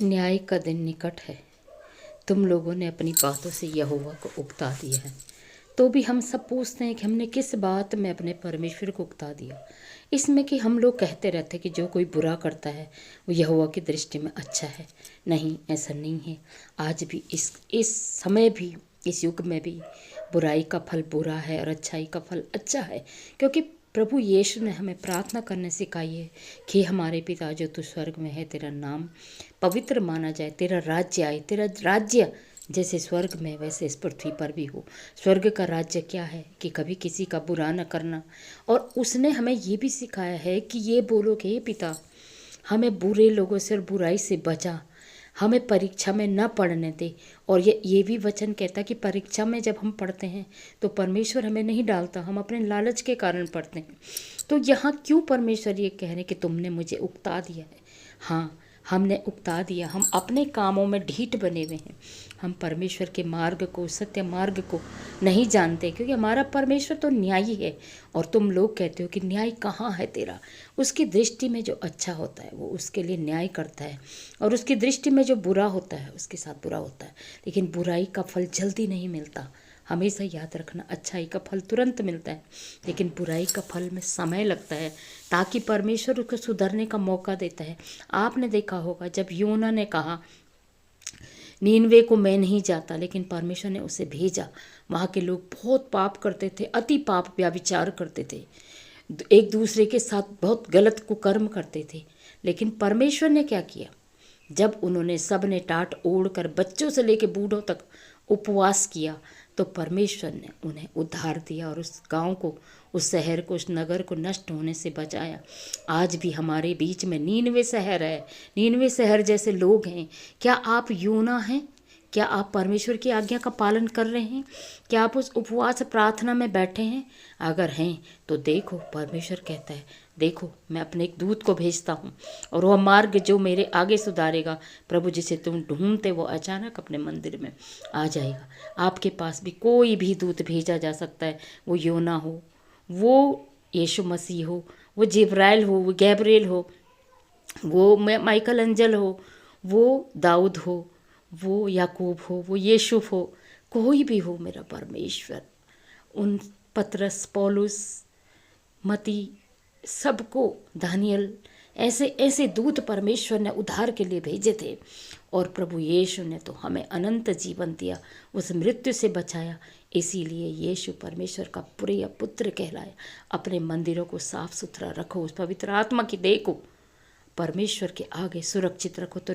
न्याय का दिन निकट है। तुम लोगों ने अपनी बातों से यहोवा को उकता दिया है। तो भी हम सब पूछते हैं कि हमने किस बात में अपने परमेश्वर को उकता दिया। इसमें कि हम लोग कहते रहते कि जो कोई बुरा करता है वो यहोवा की दृष्टि में अच्छा है। नहीं, ऐसा नहीं है। आज भी इस समय भी, इस युग में भी बुराई का फल बुरा है और अच्छाई का फल अच्छा है। क्योंकि प्रभु यीशु ने हमें प्रार्थना करने सिखाई है कि हमारे पिता जो तू स्वर्ग में है, तेरा नाम पवित्र माना जाए, तेरा राज्य आए, तेरा राज्य जैसे स्वर्ग में वैसे इस पृथ्वी पर भी हो। स्वर्ग का राज्य क्या है कि कभी किसी का बुरा न करना। और उसने हमें ये भी सिखाया है कि ये बोलो कि हे पिता, हमें बुरे लोगों से और बुराई से बचा, हमें परीक्षा में न पढ़ने दे। और ये भी वचन कहता कि परीक्षा में जब हम पढ़ते हैं तो परमेश्वर हमें नहीं डालता, हम अपने लालच के कारण पढ़ते हैं। तो यहाँ क्यों परमेश्वर ये कह रहे कि तुमने मुझे उकता दिया है। हाँ, हमने उकता दिया। हम अपने कामों में ढीठ बने हुए हैं। हम परमेश्वर के मार्ग को, सत्य मार्ग को नहीं जानते, क्योंकि हमारा परमेश्वर तो न्यायी है। और तुम लोग कहते हो कि न्याय कहाँ है तेरा। उसकी दृष्टि में जो अच्छा होता है वो उसके लिए न्याय करता है, और उसकी दृष्टि में जो बुरा होता है उसके साथ बुरा होता है। लेकिन बुराई का फल जल्दी नहीं मिलता। हमेशा याद रखना, अच्छाई का फल तुरंत मिलता है, लेकिन बुराई का फल में समय लगता है, ताकि परमेश्वर उसको सुधरने का मौका देता है। आपने देखा होगा जब योना ने कहा नीनवे को मैं नहीं जाता, लेकिन परमेश्वर ने उसे भेजा। वहाँ के लोग बहुत पाप करते थे, अति पाप व्यभिचार करते थे, एक दूसरे के साथ बहुत गलत कुकर्म करते थे। लेकिन परमेश्वर ने क्या किया, जब उन्होंने सब ने टाट ओढ़ कर बच्चों से लेकर बूढ़ों तक उपवास किया, तो परमेश्वर ने उन्हें उद्धार दिया और उस गांव को, उस शहर को, उस नगर को नष्ट होने से बचाया। आज भी हमारे बीच में नीनवे शहर है, नीनवे शहर जैसे लोग हैं। क्या आप यूना हैं? क्या आप परमेश्वर की आज्ञा का पालन कर रहे हैं? क्या आप उस उपवास प्रार्थना में बैठे हैं? अगर हैं तो देखो, परमेश्वर कहता है देखो मैं अपने एक दूत को भेजता हूँ, और वह मार्ग जो मेरे आगे सुधारेगा, प्रभु जिसे तुम ढूंढते वो अचानक अपने मंदिर में आ जाएगा। आपके पास भी कोई भी दूत भेजा जा सकता है। वो योना हो, वो यीशु मसीह हो, वो जिब्राइल हो, वो गैब्रिएल हो, वो माइकल एंजल हो, वो दाऊद हो, वो याकूब हो, वो यीशुफ हो, कोई भी हो मेरा परमेश्वर उन पतरस, पौलुस, मती, सबको, दानियल, ऐसे ऐसे दूत परमेश्वर ने उद्धार के लिए भेजे थे। और प्रभु यीशु ने तो हमें अनंत जीवन दिया, उस मृत्यु से बचाया। इसीलिए यीशु परमेश्वर का प्रिय पुत्र कहलाया। अपने मंदिरों को साफ सुथरा रखो, उस पवित्र आत्मा की देह को परमेश्वर के आगे सुरक्षित रखो, तो